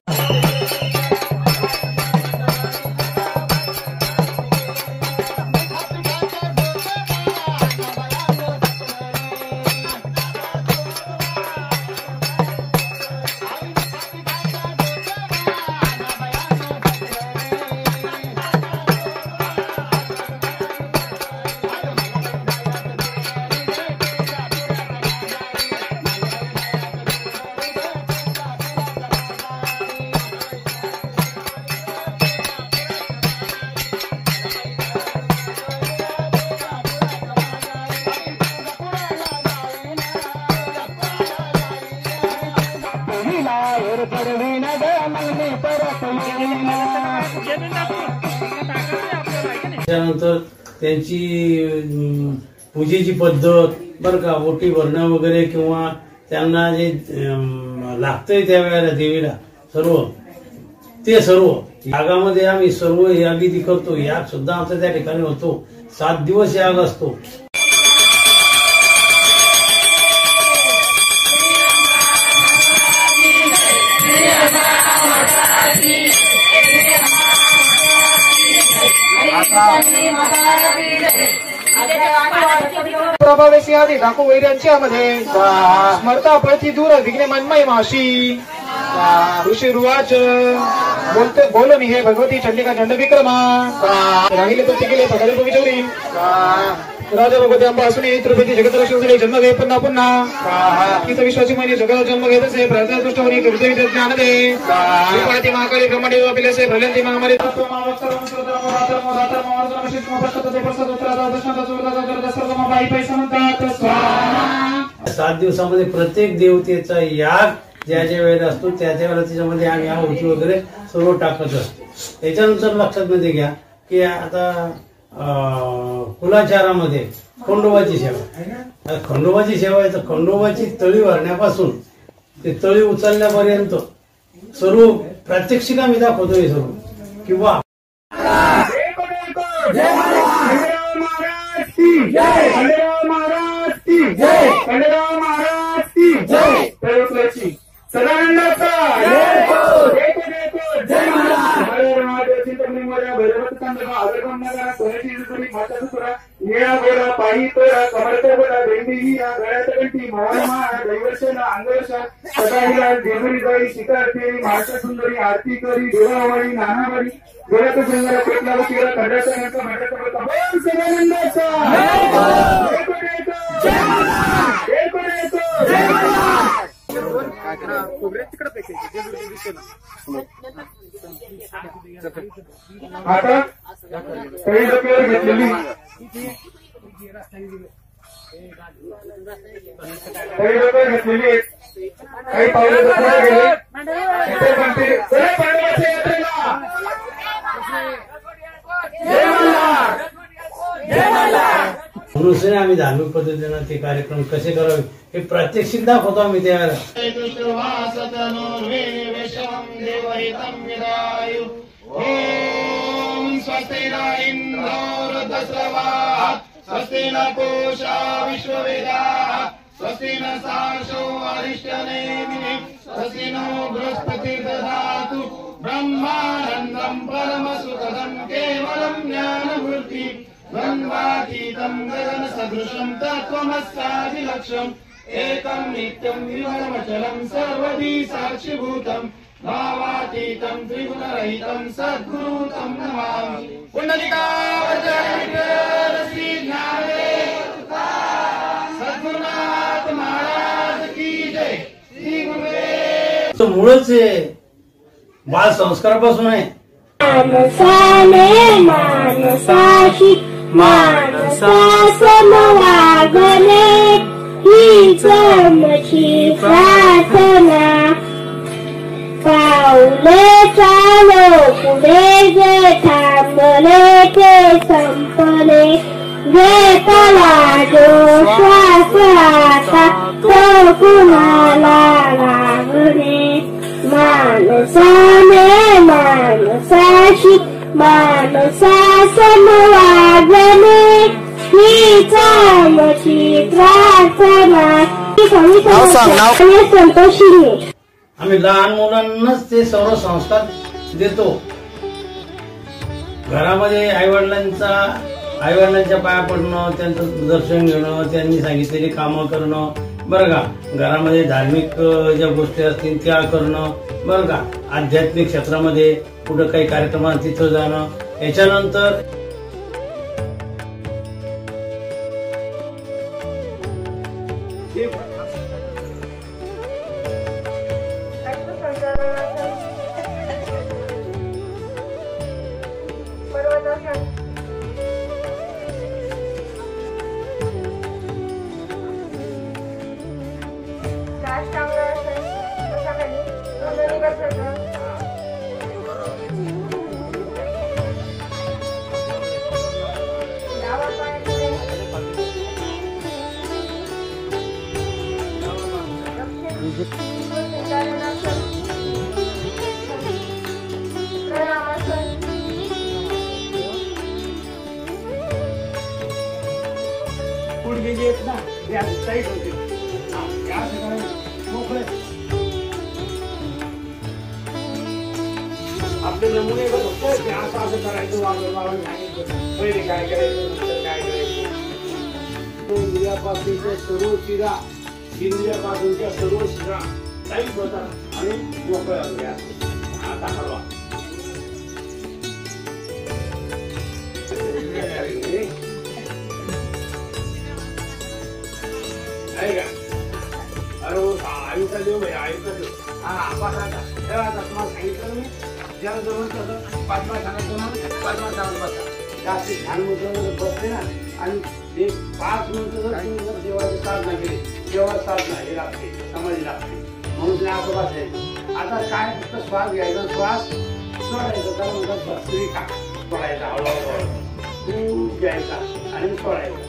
त्यानंतर त्यांची पूजेची पद्धत बरं का, ओटी भरणं वगैरे किंवा त्यांना जे लागतंय त्यावेळेला देवीला सर्व यागामध्ये आम्ही सर्व यागी करतो. याग सुद्धा आमचा त्या ठिकाणी होतो. 7 दिवस याग असतो. प्रभावेशी आधी दाखव वैर्यांच्या मध्ये स्मरता पळती दूर विघ्ने मनमय माशी. ऋषी रुवाच बोलते बोलो मी हे भगवती चंडिका चंड विक्रमा. राहिले तर ते गेले सकाळी बघितली. राजा भगवती अंबा असून त्रिपती जगतलक्ष्मी जन्म घे पुन्हा पुन्हा. तिचा विश्वासी महिने जगाला जन्म घेत असे. प्रार्थना दृष्ट होणे कविता ज्ञान दे. श्रीपाळती महाकाळी ब्रह्मांडी वापिले ब्रलंती महामारी. 7 दिवसामध्ये प्रत्येक देवतेचा याग ज्या ज्या वेळेला असतो त्या वेळेला त्याच्यामध्ये आम्ही आहुती वगैरे सर्व टाकत असतो. त्याच्यानंतर लक्षात मध्ये घ्या की आता कुलाचारामध्ये खंडोबाची सेवा. खंडोबाची सेवा आहे तर खंडोबाची तळी भरण्यापासून ते तळी उचलण्यापर्यंत सर्व प्रात्यक्षिक आम्ही दाखवतोय सर्व. किंवा पायी तोरा कमरचा बोला भेंडी हिरा गळ्यात गंटी मोहरमा दैवर्षला अंगवर्षा सदाहिला देवरी जाई शिकार फेरी महाराष्ट्र सुंदरी आरती करी देवावळी नानावळी डोळ्यात सुंदर पेटला केला खड्याचा नका भाड्याचा बोलता बोल सदानंदाचा. आता काही डोक्यावर घेतलेली काही लोक घेतलेली आहेत, काही पावले दुसऱ्या गेले. इथे म्हणते चला पांडवाच्या यात्रेला. जय मल्हार, जय मल्हार. म्हणून आम्ही धार्मिक पद्धतीनं ते कार्यक्रम कसे करावे हे प्रात्यक्षिक दाखवतो आम्ही त्यावेळेला. ओम स्वस्ति न इंद्रो वृद्धश्रवाः स्वस्ति न पूषा विश्ववेदाः स्वस्ति न सार्षो अरिष्टनेमिः स्वस्ति नो बृहस्पतिर्दधातु ब्रह्मानन्दं परमसुखदं केवलं ज्ञानमूर्ति द्वन्द्वातीतं गगनसदृशं तत्त्वमस्यादिलक्ष्यम् एकं नित्यं विमलमचलं सर्वदी साक्षिभूतम् भावातीतं त्रिगुणरहितं सद्गुरु तं नमामि. पुंडलिकावतार श्री ज्ञानदेव सद्गुरुनाथ महाराज की जय. श्री गुरुदेव. तो मूळच बाल संस्कारापासून आहे. मानसाने मानसाशी मानसा समवागणे हीच आमची प्रार्थना. पाऊले चालो पुढे जे थांबले ते संपले. घेतला जो श्वास आता तो कुणाला लागणे. मानसाने मानसाशी मानसा समवागणे हीच आमची प्रार्थना. संतोषी. आम्ही लहान मुलांनाच ते सर्व संस्कार देतो. घरामध्ये आईवडिलांच्या पाया पडणं, त्यांचं दर्शन घेणं, त्यांनी सांगितलेली कामं करणं, बरं का. घरामध्ये धार्मिक ज्या गोष्टी असतील त्या करणं, बरं का. आध्यात्मिक क्षेत्रामध्ये कुठं काही कार्यक्रमात तिथं जाणं. याच्यानंतर आपले नमुने बघतो की असं असं करायचं, वागून सांगितलं पहिले काय करायचं, नंतर काय करायचं. इंद्रियापासूनच्या सर्व शिरा, इंद्रियापासूनच्या सर्व शिरा टाईट होतात आणि मोकळ्या होत्या. आता हलवा आहे का? अरे आयुष्य देऊ भाई, आयुष्य देऊ. हा बसा तेव्हा तुम्हाला सांगितलं मी ज्याला जवळ कसं पाचवा सांगायचं ना, पाचवा सांगत बसा. जास्त ध्यान मुद्रावर बसले ना आणि एक 5 मिनिटं जर तुम्ही जर देवाची साधना केली, देवा साधना हे लागते, समाधी लागते. म्हणून तुम्ही असं बसायचं. आता काय फक्त श्वास घ्यायचा, श्वास सोडायचा. त्याला म्हणतात भस्त्रिका. सोडायचा हळूहळू घ्यायचा आणि सोडायचा.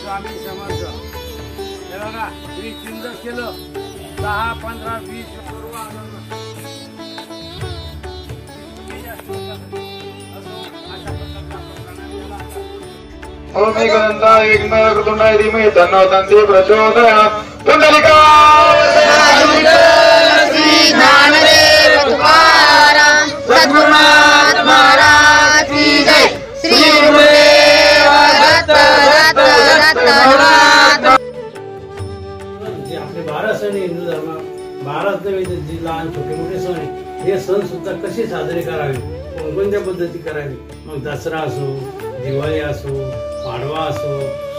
स्वामी समर्थ बघा, श्री चिंद केलं 10, 15, 20 पूर्व ओमेगंधाय विघ्नहर्तुंडाय धीमहि तन्नो दन्ति प्रचोदयात्. पुंडलिका श्री ज्ञानदेव तुकाराम सद्गुरुनाथ लहान छोटे मोठे सण आहे, हे सण सुद्धा कसे साजरे करावे, कोणकोणत्या पद्धती करावी, मग दसरा असो, दिवाळी असो, पाडवा असो,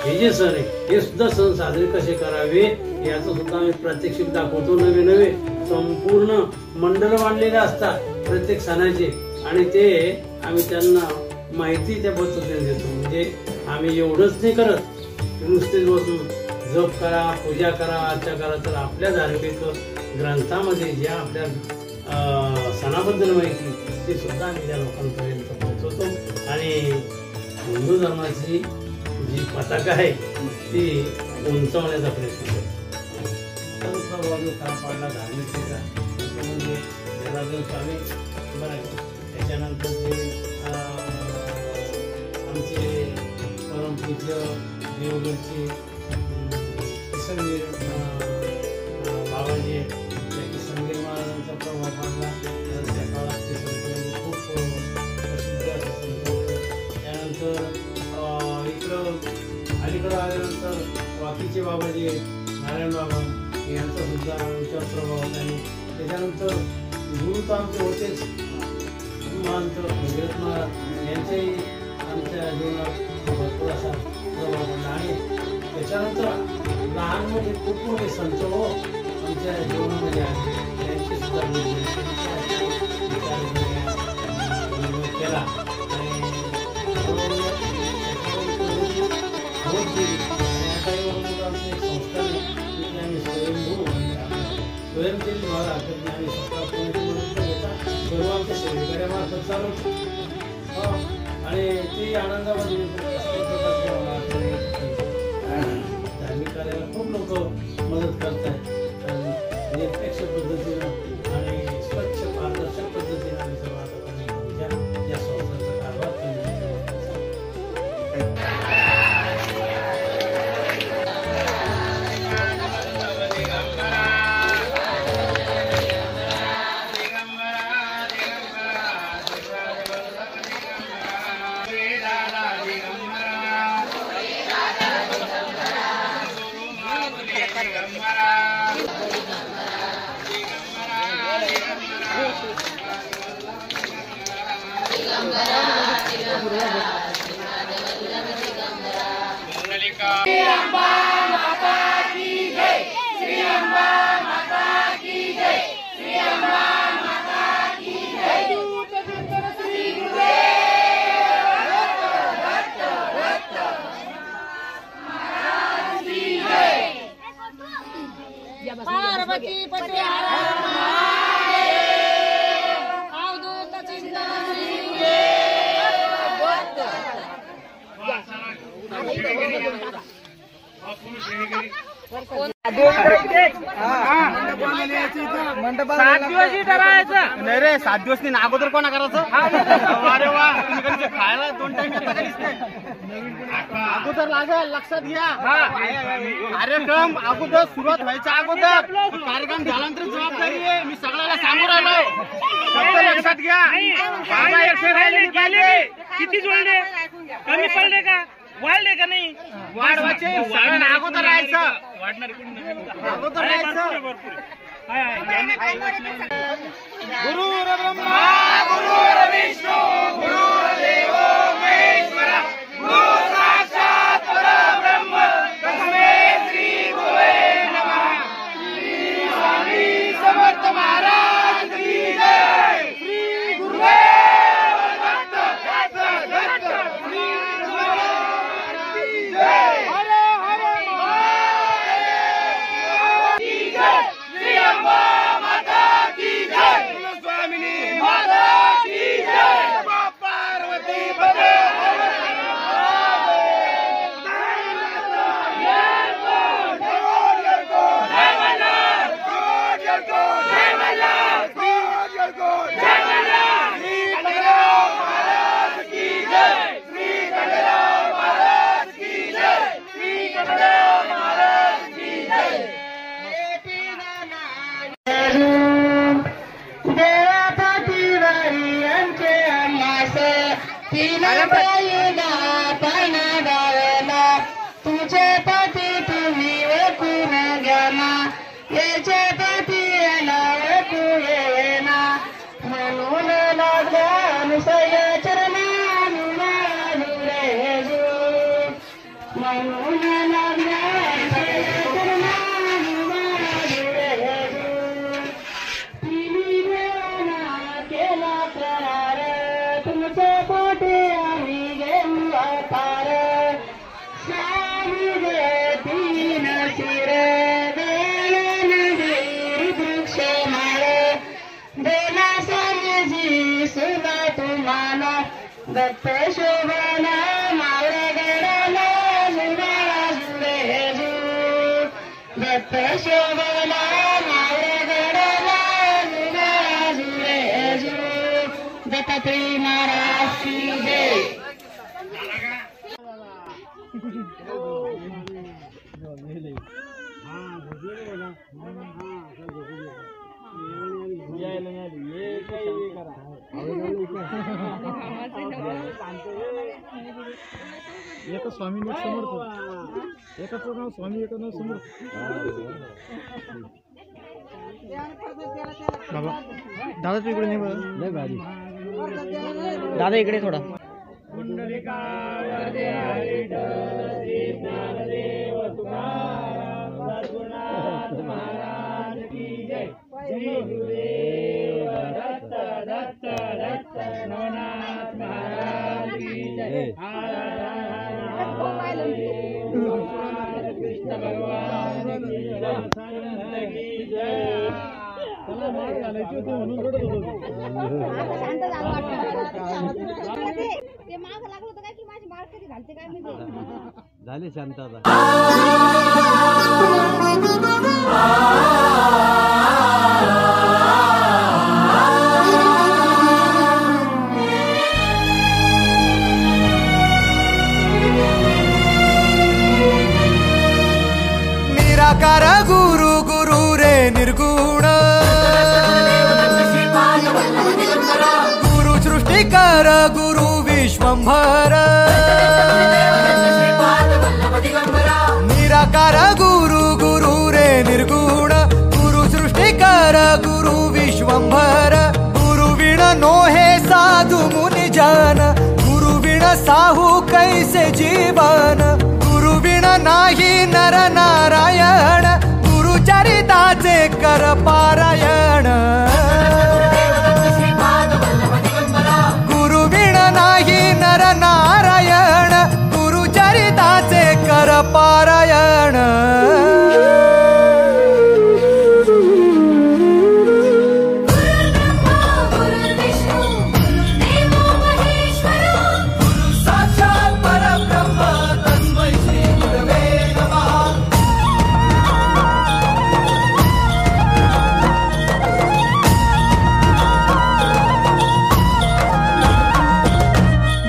हे जे सण आहे हे सुद्धा सण साजरे कसे करावे याचं सुद्धा आम्ही प्रात्यक्षिक दाखवतो. नवे नवे संपूर्ण मंडळ मांडलेले असतात प्रत्येक सणाचे आणि ते आम्ही त्यांना माहिती त्या पद्धतीने देतो. म्हणजे आम्ही एवढंच नाही करत नुसतेच बसून जप करा, पूजा करा, अर्चा करा, तर आपल्या धार्मिक ग्रंथामध्ये ज्या आपल्या सणाबद्दल माहिती ते सुद्धा आम्ही त्या लोकांपर्यंत पोहोचवतो आणि हिंदू धर्माची जी पताका आहे ती उंचावण्याचा प्रयत्न करतो. पाडला धार्मिकतेचा म्हणजे जनार्दन स्वामी बरं, त्याच्यानंतर जे आमचे परमपूज्य देवगडचे किसनगीर बाबाजी त्या किसनगीर महाराजांचा प्रभाव पडला. त्या काळात ते संत खूप प्रसिद्ध असे संत होते. त्यानंतर इकडं अलीकडं आल्यानंतर वाकीचे बाबाजी नारायण बाबा यांचा सुद्धा आमच्यावर प्रभाव होता आणि त्याच्यानंतर गुरु तर आमचे होतेच महंत भगीरथ महाराज यांचाही आमच्या जीवनात भरपूर असा प्रभाव पडला आणि त्याच्यानंतर लहान मोठे खूप मोठे संत हो आमच्या जीवनामध्ये आले, त्यांची सुद्धा केला आणि संस्था स्वयंसेवी महाराज आम्ही स्वतः सर्व आमच्या सेवेकऱ्यामार्फत चालवतो आणि ते आनंदामध्ये धार्मिक कार्याला खूप लोक मदत करत आहेत. निरपेक्ष पद्धतीनं आणि स्वच्छ पारदर्शक पद्धतीनं आम्ही सर्व आता या संस्थांचा कारभार पार्वती पती नाही रे 7 दिवस नाही अगोदर कोणा करायचं. अरे वा तुम्ही खायला 2 टाइम अगोदर लागेल लक्षात घ्या. कार्यक्रम अगोदर सुरुवात व्हायच्या अगोदर कार्यक्रम झाल्यानंतर जबाबदारी आहे. मी सगळ्याला सांगू राहिलो शब्द लक्षात घ्या. किती जोडले कमी पडले का वाढले का नाही वाढवायचे सगळ्यांना अगोदर राहायचं अगोदर राहायचं. गुरुर् ब्रह्मा गुरुर् विष्णू गुरुर्देव महेश्वरा गुरु साक्षात परब्रह्म तस्मै श्री गुरुवे नमः. श्री स्वामी समर्थ महाराज की जय. श्री गुरुदेव दत्त दत्त दत्त श्री गुरुदेव की जय. हरे हरे महादेव की जय. श्री अंबा माता की जय. स्वामिनी माता की जय. पार्वती पते तुझे पती तुम्ही वकून घ्या ना याचे पती तू तुमचे पोटे आम्ही घेऊ अवतार स्वामी जय तीन शिर वृक्ष माळ देना स्वामीजी सुना तुम्हाला दत्त शोभना मावळे गडाला जुना जुळे जू दत्त शोभना मावळे गडाला जुना जुळे जू दत्तात्रय महाराज की जय. एक स्वामी समर्थ एकाच नाव स्वामी एकाच नाव समर्थ. बाबा दादा तू इकडे नाही भारी दादा इकडे थोडा. झाले शांतता. निराकार गुरु गुरु रे निर्गुण गुरु सृष्टिकर गुरु विश्वंभर निराकार गुरु गुरु रे निर्गुण गुरु सृष्टिकर गुरु विश्वंभर गुरु विण नोहे साधु मुनि जन गुरु विण साहू कैसे जीवन गुरु विण नाही नर नारायण गुरु चरिताचे कर पारायण गुरु विण नाही नर नारायण गुरु चरिताचे कर पारायण.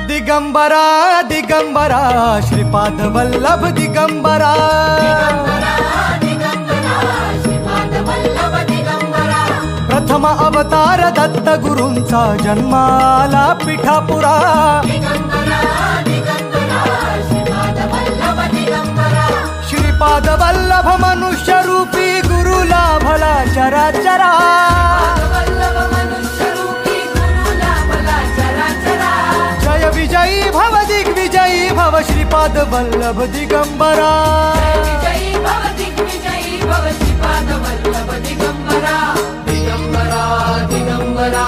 दिगंबरा दिगंबरा श्रीपाद वल्लभ दिगंबरा प्रथम अवतार दत्त गुरूंचा जन्माला पिठापुरा श्रीपाद वल्लभ मनुष्य रूपी गुरु लाभला चराचरा जय विजयी भव दिग्विजयी भव श्रीपाद वल्लभ दिगंबरा दिगंबरा दिगंबरा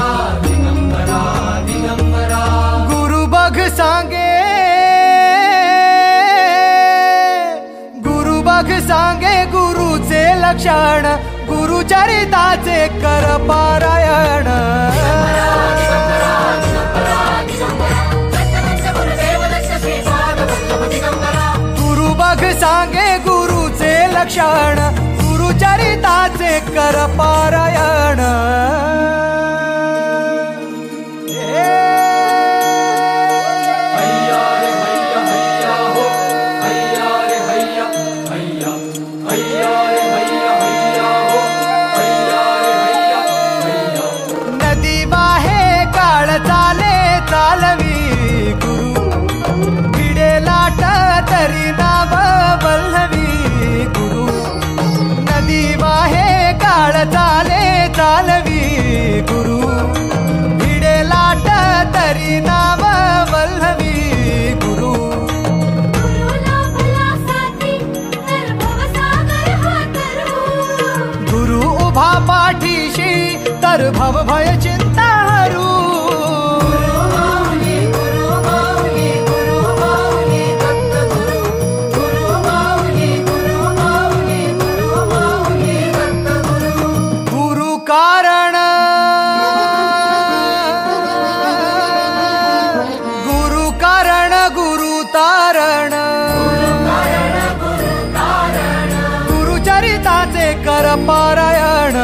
दिगंबरा गुरु बघ सांगे गुरु बघ सांगे गुरुचे लक्षण गुरु चरिताचे कर पारायण गुरु बघ सांगे गुरुचे लक्षण गुरु चरिताचे कर पारायण. नदी वाहे काळ चाले चालवी गुरु भिडे लाट तरी नाव वल्लवी गुरु नदी वाहे काळ चाले चालवी गुरु भिडे लाट तरी नाव वल्लवी गुरु गुरु उभा पाठीशी तर भव भय चिंता हरू पारायण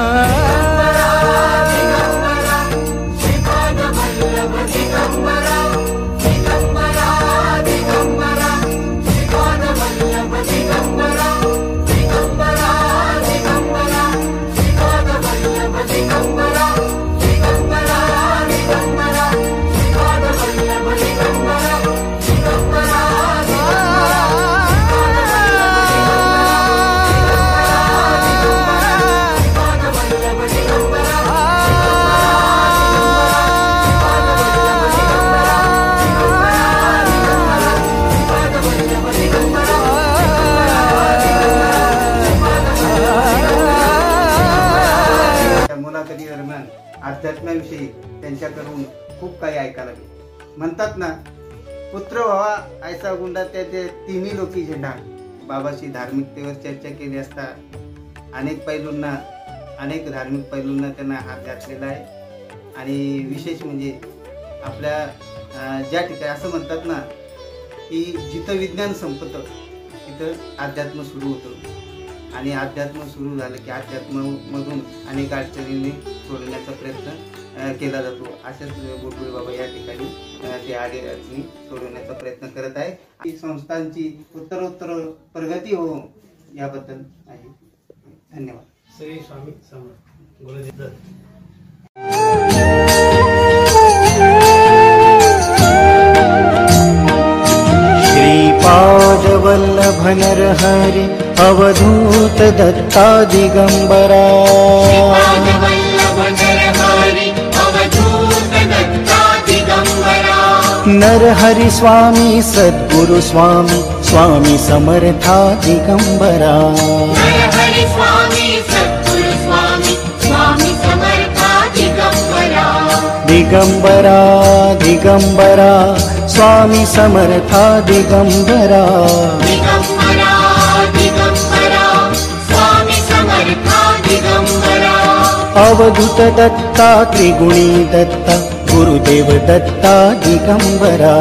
दरम्यान अध्यात्माविषयी त्यांच्याकडून खूप काही ऐकायला मिळतं. म्हणतात ना, पुत्र व्हावा ऐसा गुंडा त्या तिन्ही लोकी झेंडा. बाबाशी धार्मिकतेवर चर्चा केली असता अनेक धार्मिक पैलूंना त्यांना हात घातलेला आहे. आणि विशेष म्हणजे आपल्या ज्या ठिकाणी असं म्हणतात ना की जिथं विज्ञान संपतं तिथं अध्यात्म सुरू होतं. आणि अध्यात्म सुरू झालं की अध्यात्मामधून अनेक अडचणींनी सोडण्याचा प्रयत्न केला जातो. अशाच गोटुळे बाबा या ठिकाणी ते अडचणी सोडवण्याचा प्रयत्न करत आहे. ही संस्थांची उत्तरोत्तर प्रगती हो याबद्दल आहे. धन्यवाद. श्री स्वामी समर्थ. गुरुजी दत्त. श्रीपाद वल्लभ नरहरि अवधूत दत्ता दिगंबरा. नरहरि स्वामी सद्गुरु स्वामी स्वामी समर्था दिगंबरा. दिगंबरा दिगंबरा स्वामी समर्था दिगंबरा. अवधूत दत्ता त्रिगुणी दत्ता गुरुदेव दत्ता दिगंबरा.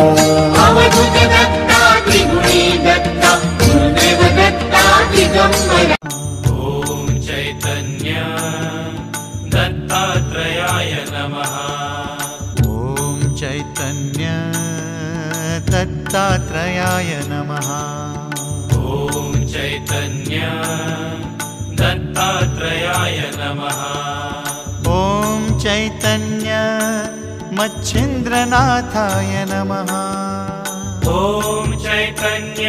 ओम चैतन्य दत्तात्रयाय नमः. ओम चैतन्य दत्तात्रयाय नमः. ओम चैतन्य दत्तात्रयाय नमः. ओम चैतन्य मच्छिन्द्रनाथाय नमः. ओम चैतन्य